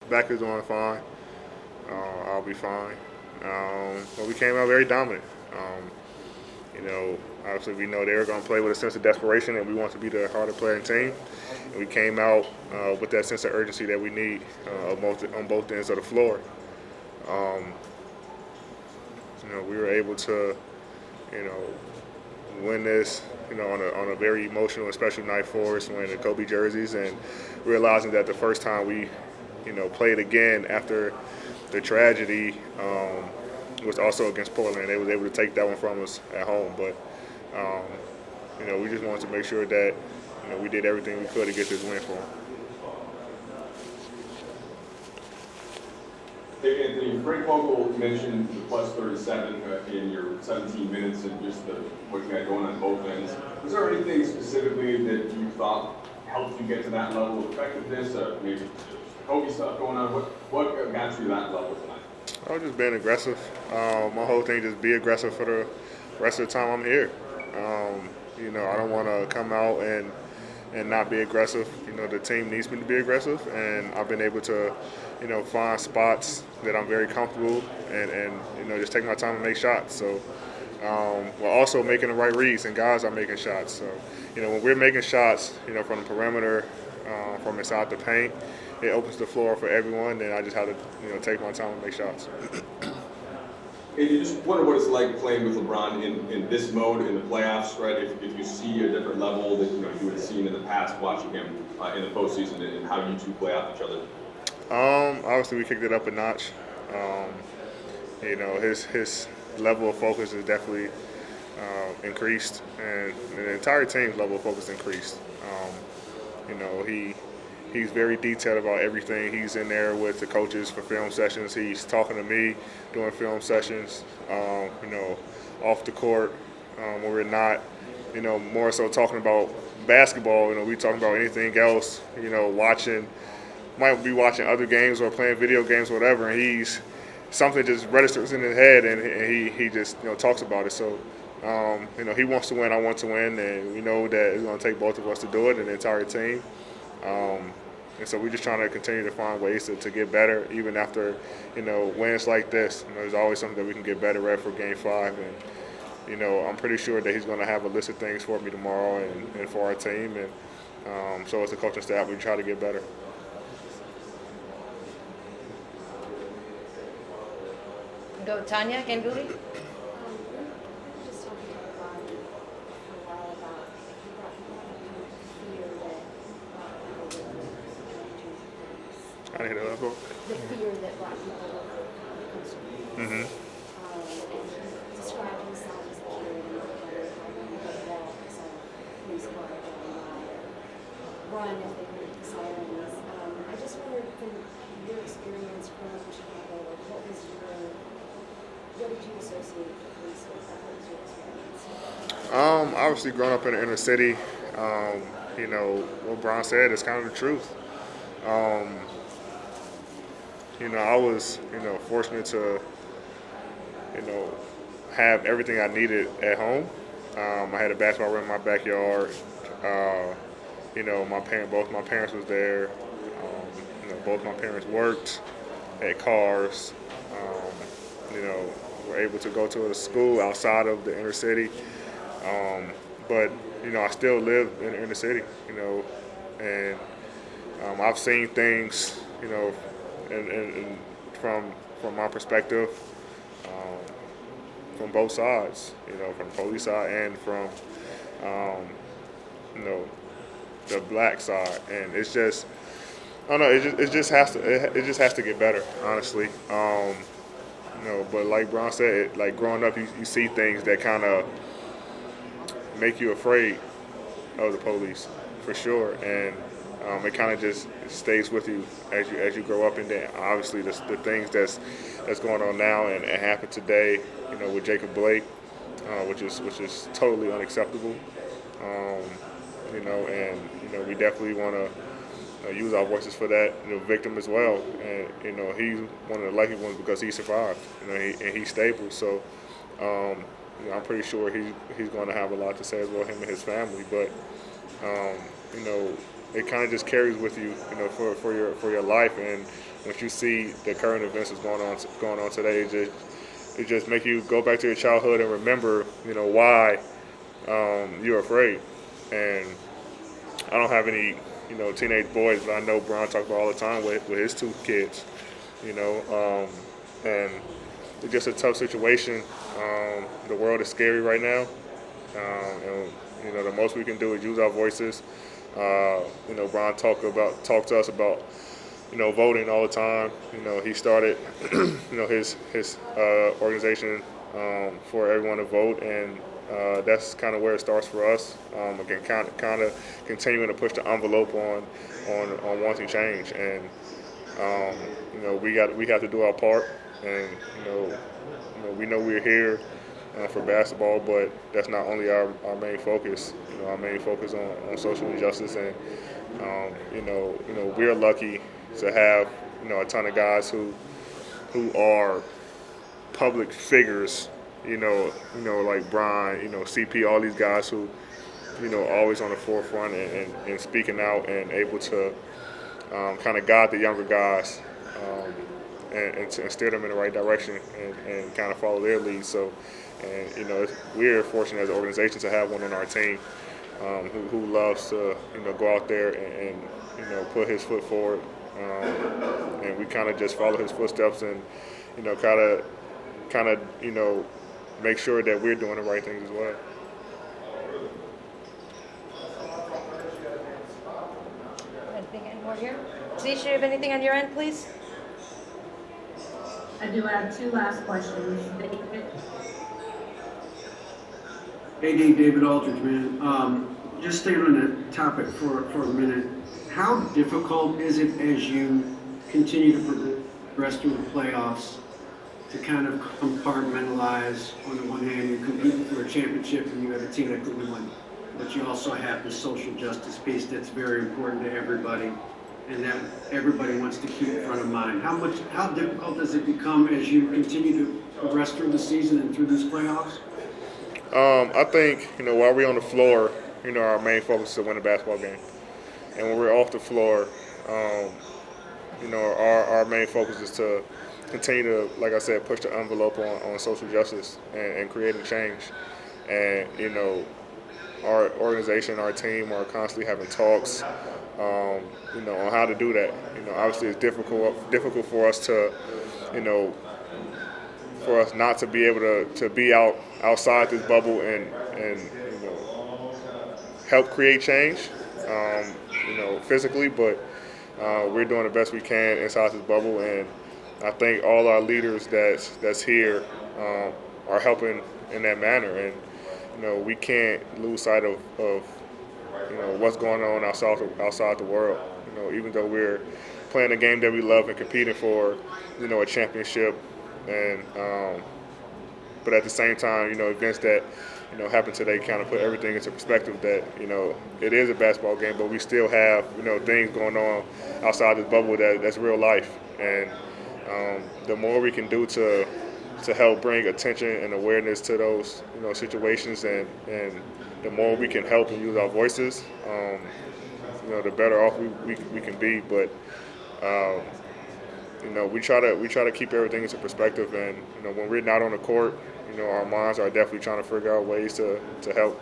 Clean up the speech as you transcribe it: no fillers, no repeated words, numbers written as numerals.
back is doing fine. I'll be fine. But we came out very dominant. Obviously we know they were going to play with a sense of desperation, and we want to be the harder playing team. And we came out with that sense of urgency that we need on both ends of the floor. We were able to, win this, on a very emotional and special night for us, wearing the Kobe jerseys, and realizing that the first time we, played again after the tragedy was also against Portland. They was able to take that one from us at home, but we just wanted to make sure that we did everything we could to get this win for them. Hey, Anthony, Frank Vogel mentioned the plus 37 in your 17 minutes and just what you had going on both ends. Was there anything specifically that you thought helped you get to that level of effectiveness? Maybe Kobe stuff going on? What got you to that level tonight? I was just being aggressive. My whole thing just be aggressive for the rest of the time I'm here. I don't want to come out and not be aggressive. The team needs me to be aggressive, and I've been able to, find spots that I'm very comfortable and just take my time and make shots. So, while also making the right reads, and guys are making shots. So, when we're making shots, from the perimeter, from inside the paint, it opens the floor for everyone. Then I just have to, take my time and make shots. And you just wonder what it's like playing with LeBron in this mode in the playoffs, right? If you see a different level that you had seen in the past, watching him in the postseason, and how you two play off each other. Obviously, we kicked it up a notch. His level of focus is definitely increased, and the entire team's level of focus increased. He's very detailed about everything. He's in there with the coaches for film sessions. He's talking to me during film sessions, off the court when we're not, more so talking about basketball. We talking about anything else, might be watching other games or playing video games or whatever, and something just registers in his head, and he just, talks about it. So, he wants to win, I want to win, and we know that it's going to take both of us to do it and the entire team. And so we're just trying to continue to find ways to get better, even after, wins like this. There's always something that we can get better at for Game 5. And, I'm pretty sure that he's going to have a list of things for me tomorrow and for our team. And so as the coaching staff, we try to get better. Go, Tanya Ganguly. I didn't hear that. The fear that black people comes from. Mm-hmm. And describe himself as the hero of the wall, so police car run if they heard the sirens. I just wondered, from your experience growing up in Chicago, what did you associate the police with? What was your experience? Obviously, growing up in the inner city, what Bron said is kind of the truth. I was, fortunate to, have everything I needed at home. I had a basketball rim in my backyard. Both my parents was there. Both my parents worked, had cars. Were able to go to a school outside of the inner city. But I still live in the inner city, and I've seen things, and from my perspective, from both sides, from the police side and from, the black side, and it's just, I don't know, it just has to get better, honestly. But like Bron said, like growing up, you see things that kind of make you afraid of the police, for sure, and it kind of just stays with you as you grow up. And then obviously the things that's going on now and happened today, with Jacob Blake, which is totally unacceptable. And we definitely want to use our voices for that, victim as well. And he's one of the lucky ones because he survived, and he's stable. So I'm pretty sure he's going to have a lot to say as well, him and his family. But it kind of just carries with you, for your life. And once you see the current events that's going on today, it just make you go back to your childhood and remember, why you're afraid. And I don't have any, teenage boys, but I know Bron talks about all the time with his 2 kids, and it's just a tough situation. The world is scary right now, and the most we can do is use our voices. Bron talked to us about voting all the time. He started his organization for everyone to vote, and that's kind of where it starts for us. Again, kind of continuing to push the envelope on wanting change, and we have to do our part. And we know we're here for basketball, but that's not only our main focus. Our main focus on social injustice, and we're lucky to have a ton of guys who are public figures. Like Brian, CP, all these guys who always on the forefront and speaking out and able to kind of guide the younger guys. And steer them in the right direction and kind of follow their lead. So, and we're fortunate as an organization to have one on our team who loves to go out there and put his foot forward, and we kind of just follow his footsteps and kind of make sure that we're doing the right things as well. Anything more here? Zish, you have anything on your end, please? I do have 2 last questions. AD, David Aldridge, man. Just staying on that topic for a minute. How difficult is it as you continue to progress through the playoffs to kind of compartmentalize? On the one hand, you're competing for a championship and you have a team that could win, but you also have the social justice piece that's very important to everybody, and that everybody wants to keep in front of mind. How difficult does it become as you continue to progress through the season and through these playoffs? I think, while we're on the floor, our main focus is to win a basketball game. And when we're off the floor, our main focus is to continue to, like I said, push the envelope on social justice and creating change. And, our organization, our team are constantly having talks, on how to do that. Obviously it's difficult for us to, for us not to be able to be outside this bubble and help create change, physically, but we're doing the best we can inside this bubble, and I think all our leaders that's here are helping in that manner, and we can't lose sight of what's going on outside the world. Even though we're playing a game that we love and competing for, a championship, and but at the same time, events that happen today kind of put everything into perspective. That it is a basketball game, but we still have things going on outside this bubble that's real life, and the more we can do to help bring attention and awareness to those situations, and the more we can help and use our voices, the better off we can be. But we try to keep everything into perspective, and when we're not on the court, our minds are definitely trying to figure out ways to help